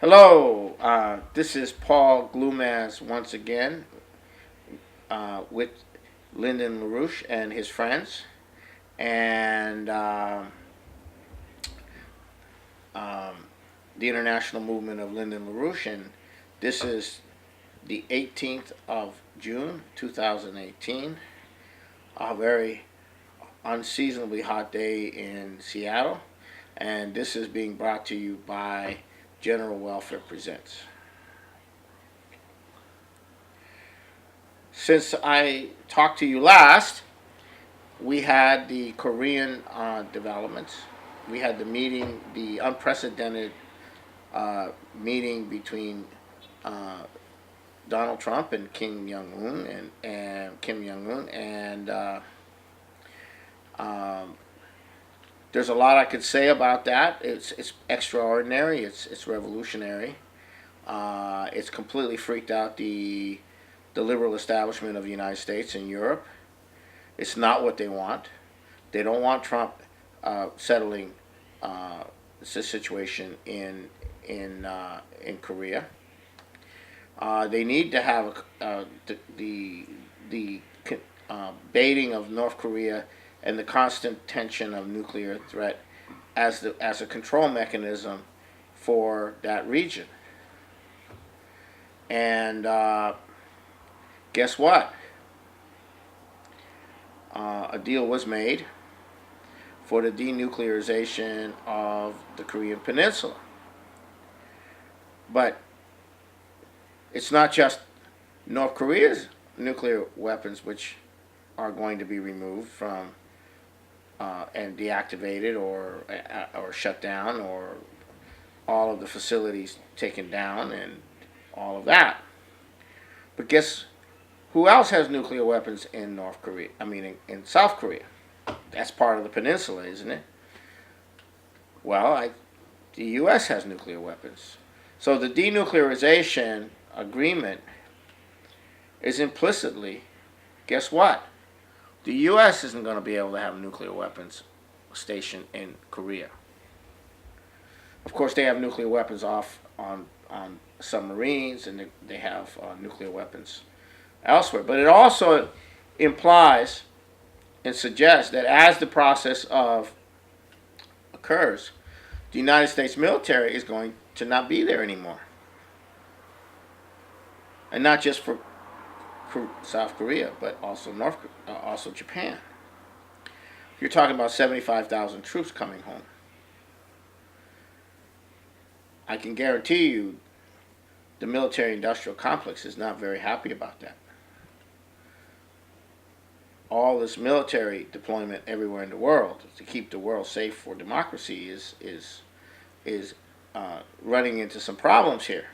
Hello, this is Paul Glumaz once again with Lyndon LaRouche and his friends, and um, the international movement of Lyndon LaRouche. And this is the 18th of June, 2018, a very unseasonably hot day in Seattle, and this is being brought to you by General Welfare Presents. Since I talked to you last, we had the Korean developments. We had the meeting, the unprecedented meeting between Donald Trump and Kim Jong Un, and um, there's a lot I could say about that. It's extraordinary. It's revolutionary. It's completely freaked out the liberal establishment of the United States and Europe. It's not what they want. They don't want Trump settling the situation in Korea. They need to have the baiting of North Korea and the constant tension of nuclear threat as a control mechanism for that region. And guess what? A deal was made for the denuclearization of the Korean Peninsula. But it's not just North Korea's nuclear weapons which are going to be removed from and deactivated or shut down, or all of the facilities taken down and all of that. But guess who else has nuclear weapons in North Korea? I mean, in South Korea. That's part of the peninsula, isn't it? Well, the U.S. has nuclear weapons. So the denuclearization agreement is implicitly, guess what? The U.S. isn't going to be able to have nuclear weapons stationed in Korea. Of course, they have nuclear weapons off on submarines, and they have nuclear weapons elsewhere. But it also implies and suggests that as the process of occurs, the United States military is going to not be there anymore. And not just for South Korea, but also also Japan. You're talking about 75,000 troops coming home. I can guarantee you the military-industrial complex is not very happy about that. All this military deployment everywhere in the world to keep the world safe for democracy is running into some problems here.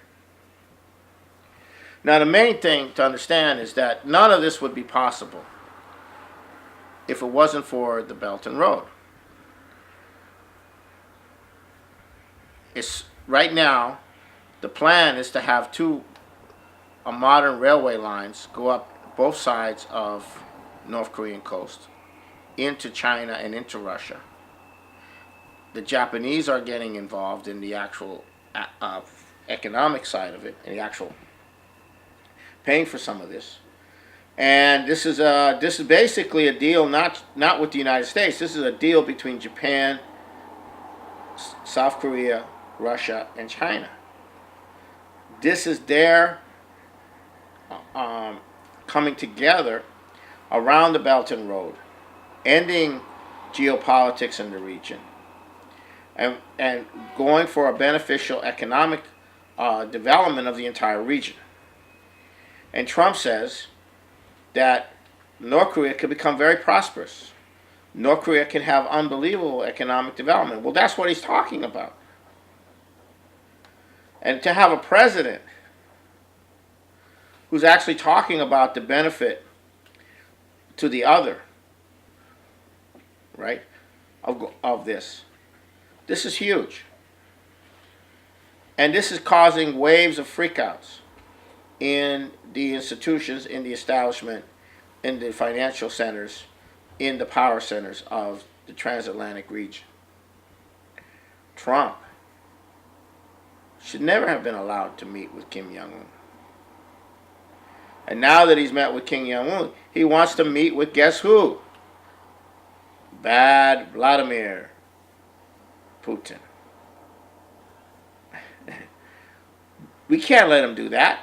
Now, the main thing to understand is that none of this would be possible if it wasn't for the Belt and Road. It's right now, the plan is to have two modern railway lines go up both sides of North Korean coast into China and into Russia. The Japanese are getting involved in the actual economic side of it, and the actual paying for some of this. And this is basically a deal not with the United States. This is a deal between Japan, South Korea, Russia, and China. This is their coming together around the Belt and Road, ending geopolitics in the region, and going for a beneficial economic development of the entire region. And Trump says that North Korea can become very prosperous. North Korea can have unbelievable economic development. Well, that's what he's talking about. And to have a president who's actually talking about the benefit to the other, right, of this. This is huge. And this is causing waves of freakouts in the institutions, in the establishment, in the financial centers, in the power centers of the transatlantic region. Trump should never have been allowed to meet with Kim Jong-un. And now that he's met with Kim Jong-un, he wants to meet with guess who? Bad Vladimir Putin. We can't let him do that.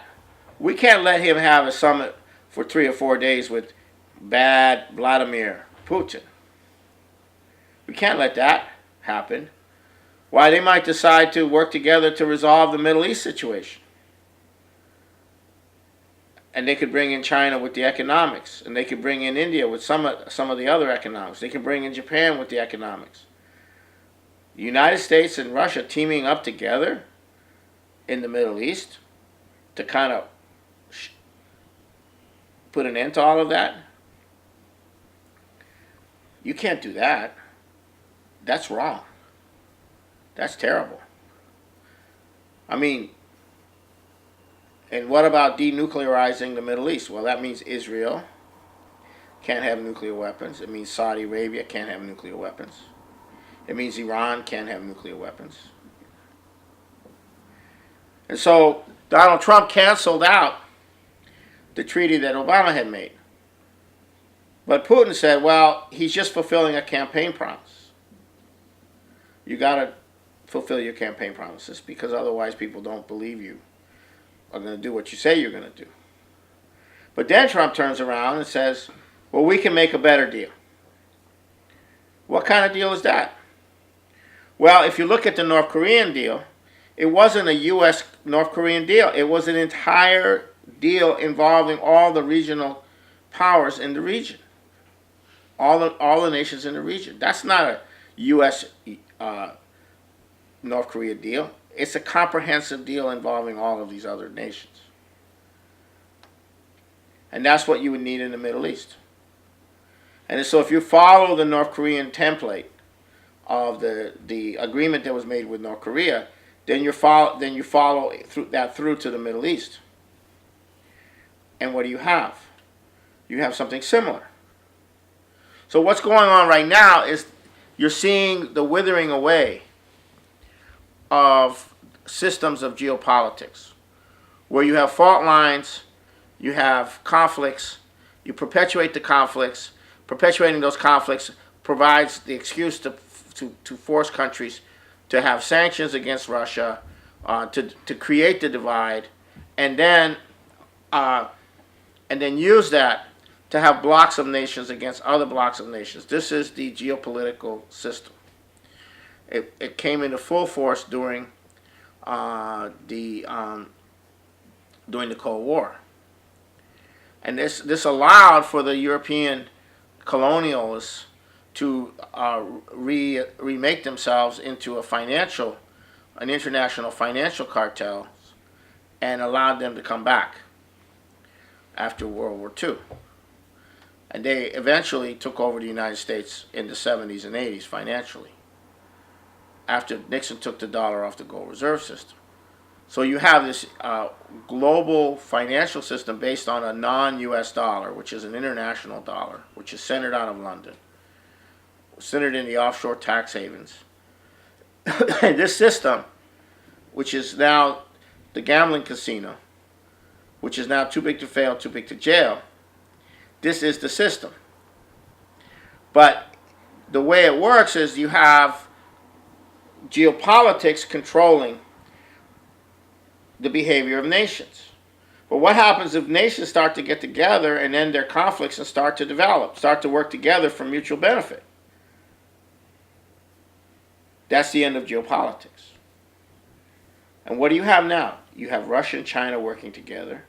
We can't let him have a summit for 3 or 4 days with bad Vladimir Putin. We can't let that happen. Why? They might decide to work together to resolve the Middle East situation. And they could bring in China with the economics, and they could bring in India with some of the other economics. They can bring in Japan with the economics. The United States and Russia teaming up together in the Middle East to kind of put an end to all of that. You can't do that. That's wrong. That's terrible. I mean, and what about denuclearizing the Middle East? Well, that means Israel can't have nuclear weapons. It means Saudi Arabia can't have nuclear weapons. It means Iran can't have nuclear weapons. And so Donald Trump canceled out the treaty that Obama had made. But Putin said, well, he's just fulfilling a campaign promise. You got to fulfill your campaign promises, because otherwise people don't believe you are going to do what you say you're going to do. But then Trump turns around and says, well, we can make a better deal. What kind of deal is that? Well, if you look at the North Korean deal, it wasn't a U.S.-North Korean deal. It was an entire deal involving all the regional powers in the region. All the nations in the region. That's not a U.S. North Korea deal. It's a comprehensive deal involving all of these other nations. And that's what you would need in the Middle East. And so if you follow the North Korean template of the agreement that was made with North Korea, then you follow through to the Middle East. And what do you have? You have something similar. So what's going on right now is you're seeing the withering away of systems of geopolitics, where you have fault lines, you have conflicts, you perpetuate the conflicts. Perpetuating those conflicts provides the excuse to force countries to have sanctions against Russia, to create the divide, and then use that to have blocks of nations against other blocks of nations. This is the geopolitical system. It came into full force during the Cold War, and this allowed for the European colonialists to remake themselves into an international financial cartel, and allowed them to come back after World War II. And they eventually took over the United States in the 70s and 80s financially, after Nixon took the dollar off the gold reserve system. So you have this global financial system based on a non-US dollar, which is an international dollar, which is centered out of London, centered in the offshore tax havens. And this system, which is now the gambling casino, which is now too big to fail, too big to jail, this is the system. But the way it works is you have geopolitics controlling the behavior of nations. But what happens if nations start to get together and end their conflicts and start to develop, start to work together for mutual benefit? That's the end of geopolitics. And what do you have now? You have Russia and China working together.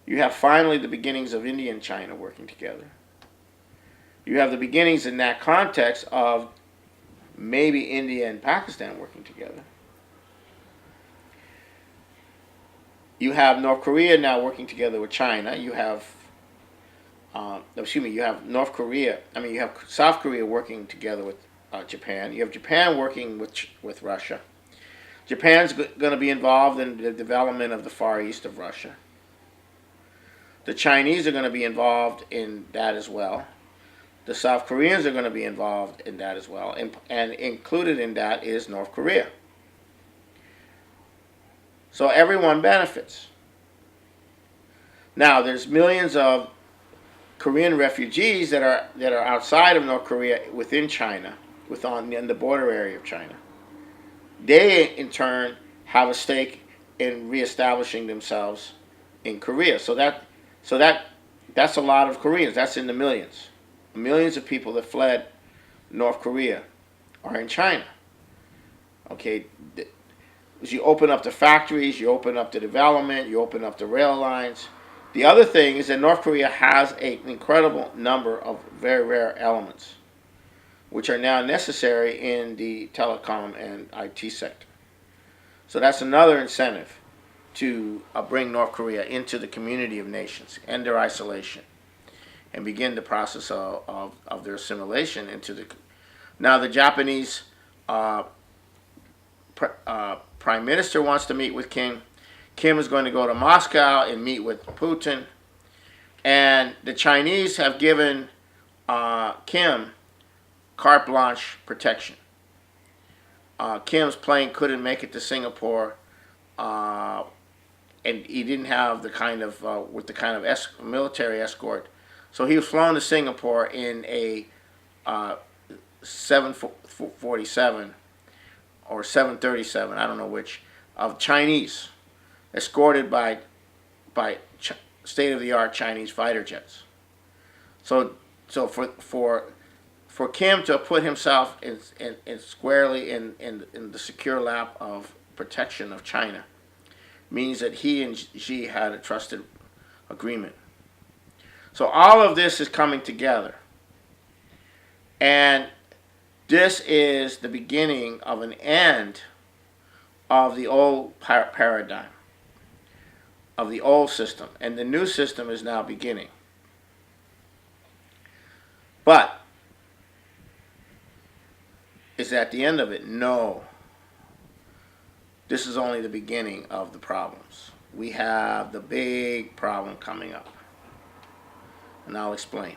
You have finally the beginnings of India and China working together. You have the beginnings in that context of maybe India and Pakistan working together. You have North Korea now working together with China. You have, you have you have South Korea working together with Japan. You have Japan working with Russia. Japan's going to be involved in the development of the Far East of Russia. The Chinese are going to be involved in that as well. The South Koreans are going to be involved in that as well. And included in that is North Korea. So everyone benefits. Now, there's millions of Korean refugees that are outside of North Korea within China, in the border area of China. They, in turn, have a stake in reestablishing themselves in Korea. That's a lot of Koreans. That's in the millions. Millions of people that fled North Korea are in China. Okay, as you open up the factories, you open up the development, you open up the rail lines. The other thing is that North Korea has an incredible number of very rare elements, which are now necessary in the telecom and IT sector. So that's another incentive to bring North Korea into the community of nations, end their isolation, and begin the process of their assimilation into the. Now the Japanese prime minister wants to meet with Kim. Kim is going to go to Moscow and meet with Putin. And the Chinese have given Kim carte blanche protection. Kim's plane couldn't make it to Singapore, and he didn't have the kind of military escort. So he was flown to Singapore in a 747 or 737, I don't know which, of Chinese, escorted by state-of-the-art Chinese fighter jets. So for Kim to put himself in squarely in the secure lap of protection of China means that he and Xi had a trusted agreement. So all of this is coming together, and this is the beginning of an end of the old paradigm, of the old system, and the new system is now beginning. But is that the end of it? No. This is only the beginning of the problems. We have the big problem coming up, and I'll explain.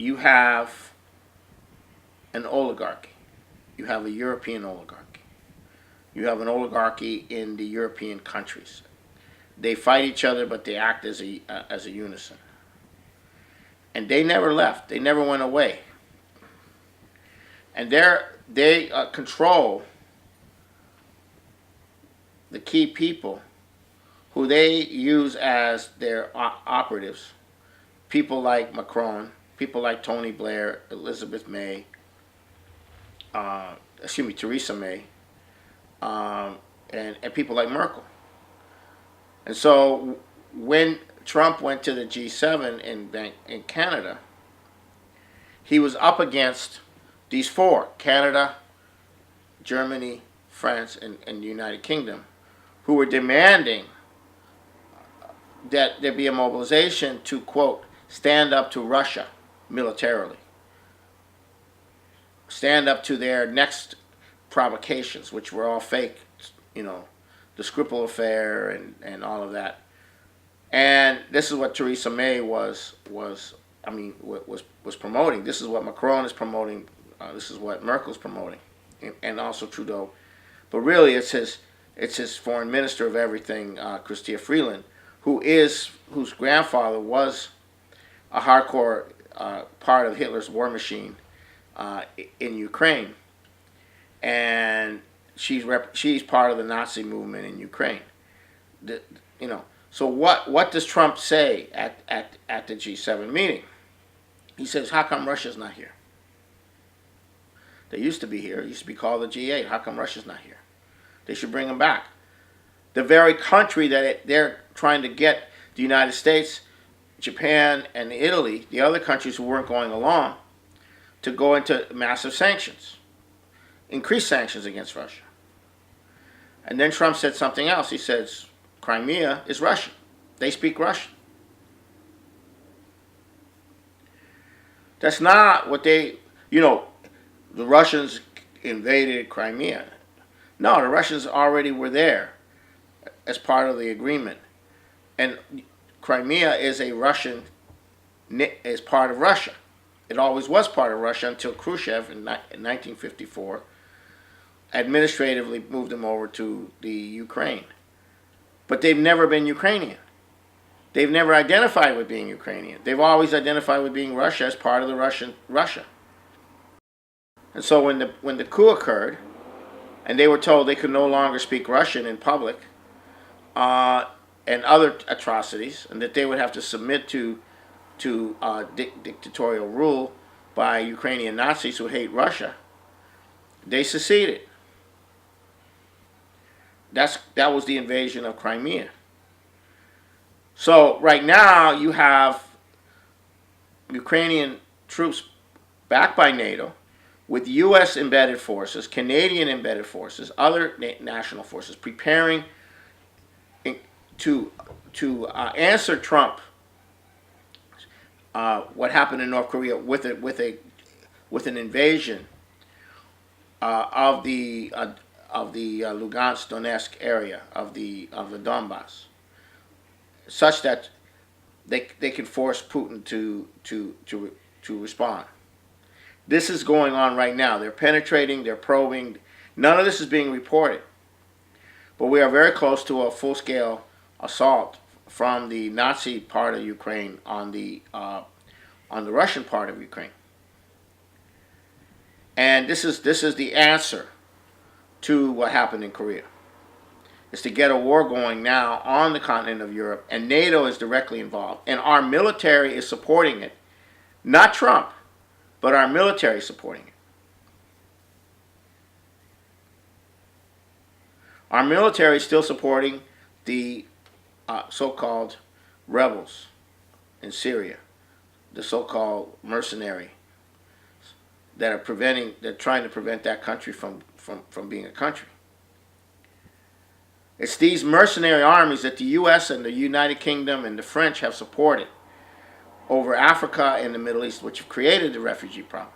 You have an oligarchy. You have a European oligarchy. You have an oligarchy in the European countries. They fight each other, but they act as a unison. And they never left. They never went away. And they control the key people who they use as their operatives. People like Macron, people like Tony Blair, Theresa May, and people like Merkel. And so when Trump went to the G7 in Canada, he was up against these four: Canada, Germany, France, and the United Kingdom, who were demanding that there be a mobilization to, quote, stand up to Russia militarily, stand up to their next provocations, which were all fake, the Skripal affair and all of that. And this is what Theresa May was promoting. This is what Macron is promoting. This is what Merkel's promoting, and also Trudeau. But really, it's his foreign minister of everything, Chrystia Freeland, whose grandfather was a hardcore part of Hitler's war machine in Ukraine, and she's part of the Nazi movement in Ukraine. So what does Trump say at the G7 meeting? He says, "How come Russia's not here? They used to be here. It used to be called the G8. How come Russia's not here? They should bring them back." The very country that they're trying to get the United States, Japan, and Italy, the other countries who weren't going along, to go into massive sanctions, increased sanctions against Russia. And then Trump said something else. He says, Crimea is Russian. They speak Russian. That's not what the Russians invaded Crimea. No, the Russians already were there as part of the agreement. And Crimea is part of Russia. It always was part of Russia until Khrushchev in 1954 administratively moved them over to the Ukraine. But they've never been Ukrainian. They've never identified with being Ukrainian. They've always identified with being Russia as part of the Russia. And so when the coup occurred, and they were told they could no longer speak Russian in public, and other atrocities, and that they would have to submit to dictatorial rule by Ukrainian Nazis who hate Russia, they seceded. That was the invasion of Crimea. So right now you have Ukrainian troops backed by NATO, with U.S. embedded forces, Canadian embedded forces, other national forces preparing to answer Trump. What happened in North Korea with an invasion of the Lugansk Donetsk area of the Donbass, such that they can force Putin to respond. This is going on right now. They're penetrating, they're probing. None of this is being reported, but we are very close to a full-scale assault from the Nazi part of Ukraine on the Russian part of Ukraine. And this is the answer to what happened in Korea. Is to get a war going now on the continent of Europe, and NATO is directly involved, and our military is supporting it. Not Trump, but our military is supporting it. Our military is still supporting the so-called rebels in Syria, the so-called mercenary that are trying to prevent that country from being a country. It's these mercenary armies that the U.S. and the United Kingdom and the French have supported over Africa and the Middle East, which have created the refugee problem,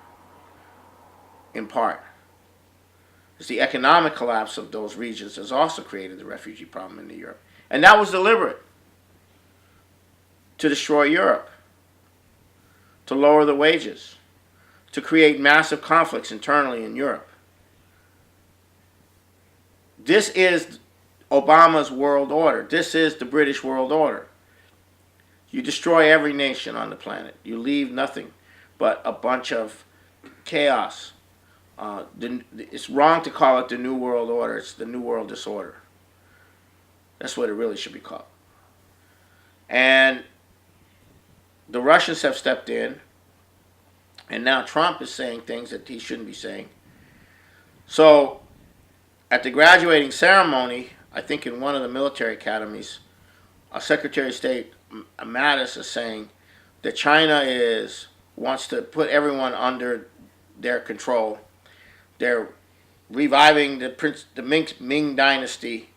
in part. It's the economic collapse of those regions has also created the refugee problem in Europe. And that was deliberate, to destroy Europe, to lower the wages, to create massive conflicts internally in Europe. This is Obama's world order. This is the British world order. You destroy every nation on the planet. You leave nothing but a bunch of chaos. It's wrong to call it the New World Order. It's the New World Disorder. That's what it really should be called. And the Russians have stepped in, and now Trump is saying things that he shouldn't be saying. So, at the graduating ceremony, I think in one of the military academies, Secretary of State Mattis is saying that China wants to put everyone under their control. They're reviving the Ming Dynasty,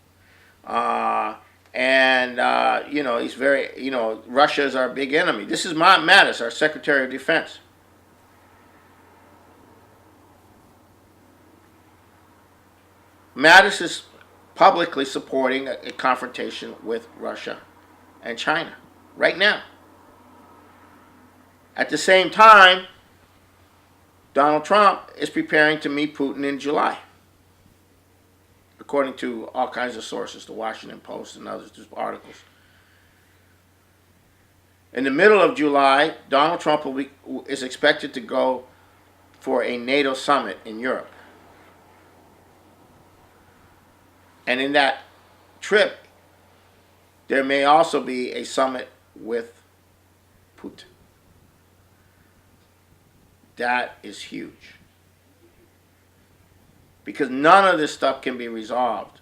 and he's very, Russia is our big enemy. This is Mattis, our Secretary of Defense. Mattis is publicly supporting a confrontation with Russia and China right now. At the same time, Donald Trump is preparing to meet Putin in July, according to all kinds of sources, the Washington Post and others, articles. In the middle of July, Donald Trump is expected to go for a NATO summit in Europe. And in that trip, there may also be a summit with Putin. That is huge. Because none of this stuff can be resolved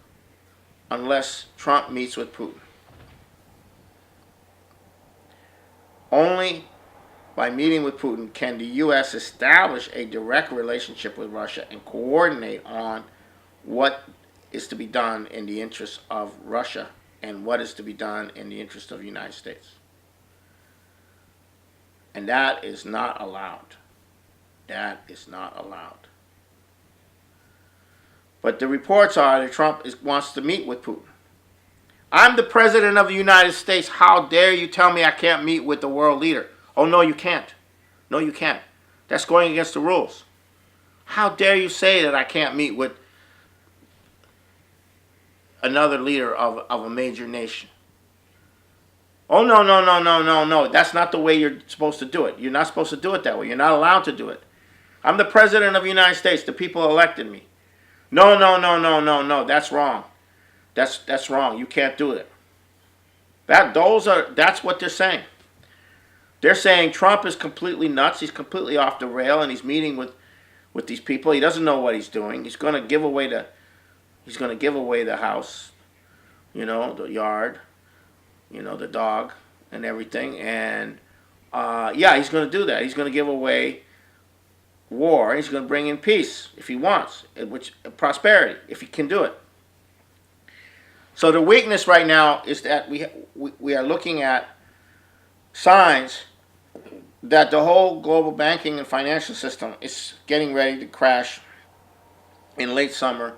unless Trump meets with Putin. Only by meeting with Putin can the U.S. establish a direct relationship with Russia and coordinate on what is to be done in the interest of Russia and what is to be done in the interest of the United States. And that is not allowed. That is not allowed. But the reports are that Trump wants to meet with Putin. I'm the President of the United States. How dare you tell me I can't meet with the world leader? Oh, no, you can't. No, you can't. That's going against the rules. How dare you say that I can't meet with another leader of a major nation? Oh, no, no, no, no, no, no. That's not the way you're supposed to do it. You're not supposed to do it that way. You're not allowed to do it. I'm the president of the United States. The people elected me. No, no, no, no, no, no. That's wrong. That's wrong. You can't do it. That's what they're saying. They're saying Trump is completely nuts. He's completely off the rail, and he's meeting with these people. He doesn't know what he's doing. He's going to give away the house, the yard, the dog and everything. And yeah, he's going to do that. He's going to give away war. He's going to bring in peace if he wants, which prosperity if he can do it. So the weakness right now is that we are looking at signs that the whole global banking and financial system is getting ready to crash in late summer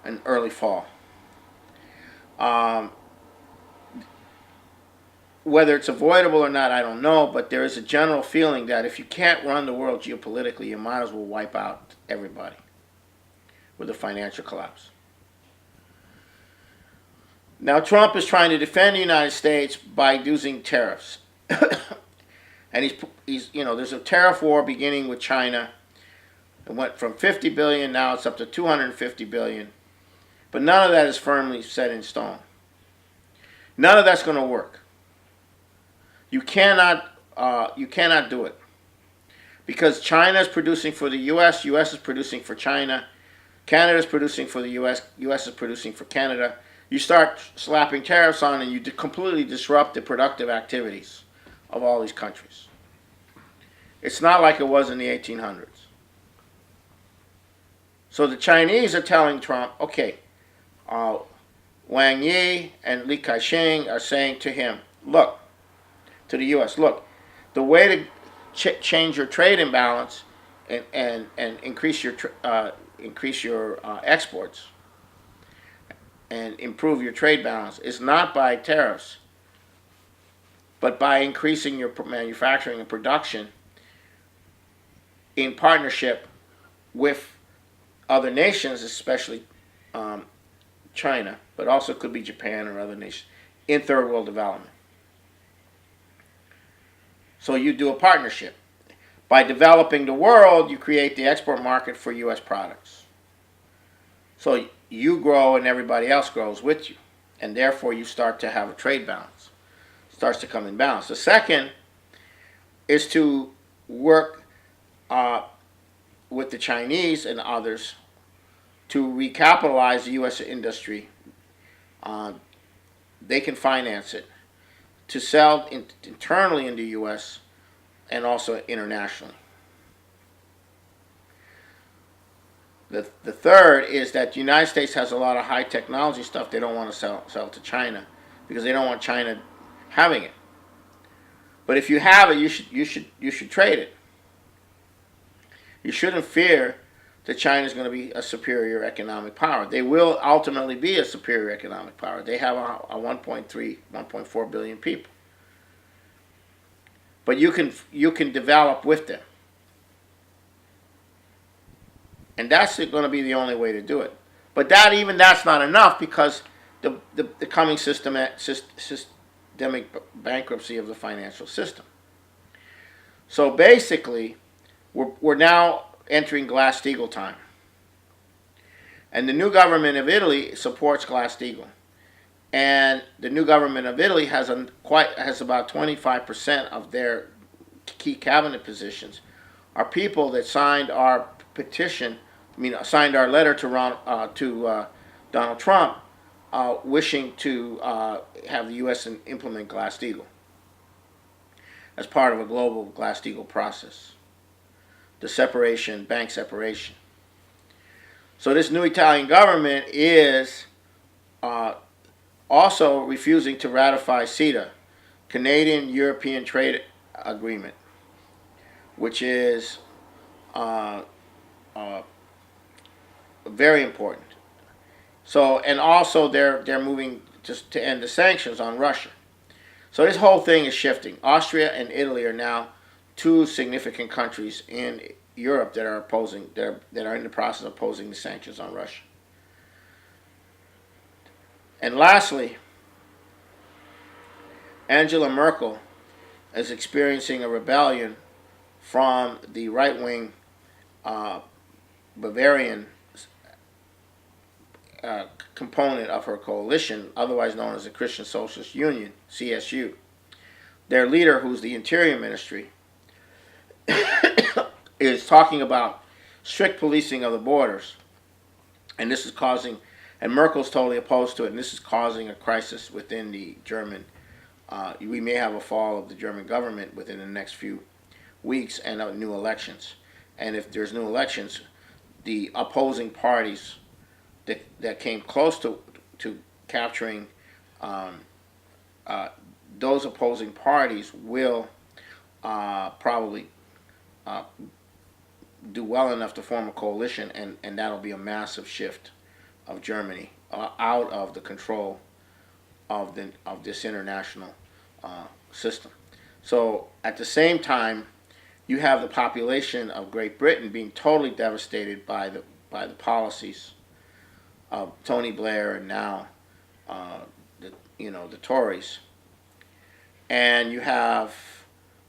and early fall. Whether it's avoidable or not, I don't know, but there is a general feeling that if you can't run the world geopolitically, you might as well wipe out everybody with a financial collapse. Now, Trump is trying to defend the United States by using tariffs. And he's there's a tariff war beginning with China. It went from 50 billion, now it's up to 250 billion. But none of that is firmly set in stone. None of that's going to work. You cannot do it. Because China is producing for the US, US is producing for China, Canada is producing for the US, US is producing for Canada. You start slapping tariffs on and you completely disrupt the productive activities of all these countries. It's not like it was in the 1800s. So the Chinese are telling Trump, okay, Wang Yi and Li Ka-shing are saying to him, look, to the U.S., look, the way to change your trade imbalance and increase your exports and improve your trade balance is not by tariffs, but by increasing your manufacturing and production in partnership with other nations, especially China, but also could be Japan or other nations, in third world development. So you do a partnership. By developing the world, you create the export market for U.S. products. So you grow and everybody else grows with you. And therefore you start to have a trade balance. It starts to come in balance. The second is to work with the Chinese and others to recapitalize the U.S. industry. They can finance it to sell internally in the U.S. and also internationally. The third is that the United States has a lot of high technology stuff they don't want to sell to China because they don't want China having it. But if you have it, you should trade it. You shouldn't fear that China is going to be a superior economic power. They will ultimately be a superior economic power. They have a 1.3, 1.4 billion people. But you can develop with them. And that's going to be the only way to do it. But that's not enough because the coming systemic bankruptcy of the financial system. So basically, we're now entering Glass-Steagall time. And the new government of Italy supports Glass-Steagall. And the new government of Italy has about 25% of their key cabinet positions are people that signed our petition, signed our letter to Donald Trump, wishing to have the U.S. implement Glass-Steagall as part of a global Glass-Steagall process. The bank separation. So this new Italian government is also refusing to ratify CETA, Canadian-European Trade Agreement, which is very important. So, and also they're moving to end the sanctions on Russia. So this whole thing is shifting. Austria and Italy are now two significant countries in Europe that are opposing, that are in the process of opposing the sanctions on Russia. And lastly, Angela Merkel is experiencing a rebellion from the right-wing Bavarian component of her coalition, otherwise known as the Christian Socialist Union, CSU. Their leader, who's the Interior Ministry, is talking about strict policing of the borders. And this is causing, and Merkel's totally opposed to it, and this is causing a crisis within the German, we may have a fall of the German government within the next few weeks and new elections. And if there's new elections, the opposing parties that came close to capturing those opposing parties will probably do well enough to form a coalition, and that'll be a massive shift of Germany out of the control of this international system. So at the same time, you have the population of Great Britain being totally devastated by the policies of Tony Blair and now the Tories, and you have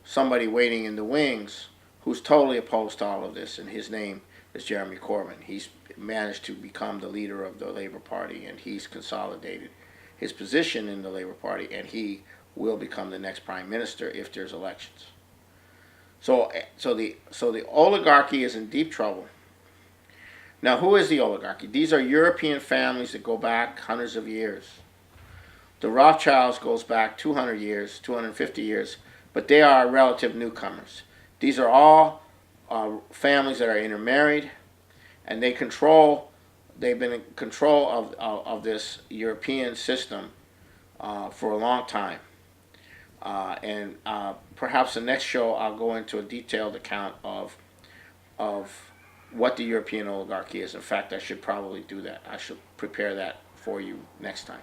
somebody waiting in the wings who's totally opposed to all of this, and his name is Jeremy Corbyn. He's managed to become the leader of the Labour Party, and he's consolidated his position in the Labour Party, and he will become the next prime minister if there's elections. So the oligarchy is in deep trouble. Now, who is the oligarchy? These are European families that go back hundreds of years. The Rothschilds goes back 200 years, 250 years, but they are relative newcomers. These are all families that are intermarried, and they've been in control of this European system for a long time. And perhaps the next show I'll go into a detailed account of what the European oligarchy is. In fact, I should probably do that. I should prepare that for you next time.